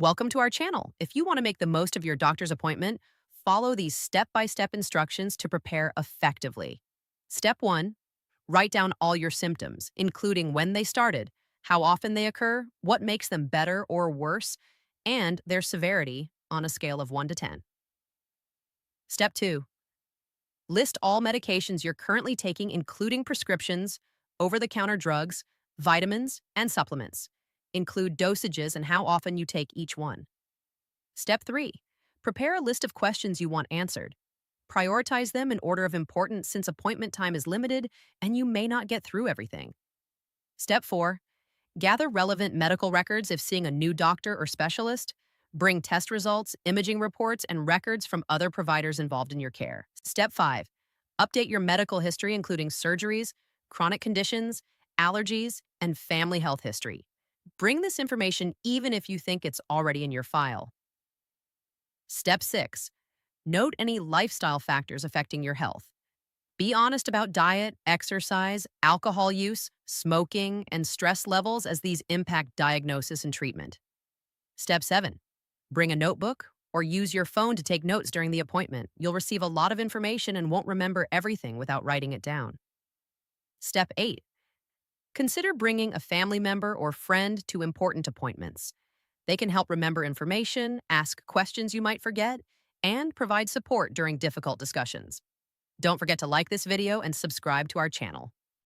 Welcome to our channel. If you want to make the most of your doctor's appointment, follow these step-by-step instructions to prepare effectively. Step 1. Write down all your symptoms, including when they started, how often they occur, what makes them better or worse, and their severity on a scale of 1 to 10. Step 2. List all medications you're currently taking, including prescriptions, over-the-counter drugs, vitamins, and supplements. Include dosages and how often you take each one. Step 3. Prepare a list of questions you want answered. Prioritize them in order of importance since appointment time is limited and you may not get through everything. Step 4. Gather relevant medical records if seeing a new doctor or specialist. Bring test results, imaging reports, and records from other providers involved in your care. Step 5. Update your medical history, including surgeries, chronic conditions, allergies, and family health history. Bring this information even if you think it's already in your file. Step 6. Note any lifestyle factors affecting your health. Be honest about diet, exercise, alcohol use, smoking, and stress levels as these impact diagnosis and treatment. Step 7. Bring a notebook or use your phone to take notes during the appointment. You'll receive a lot of information and won't remember everything without writing it down. Step 8. Consider bringing a family member or friend to important appointments. They can help remember information, ask questions you might forget, and provide support during difficult discussions. Don't forget to like this video and subscribe to our channel.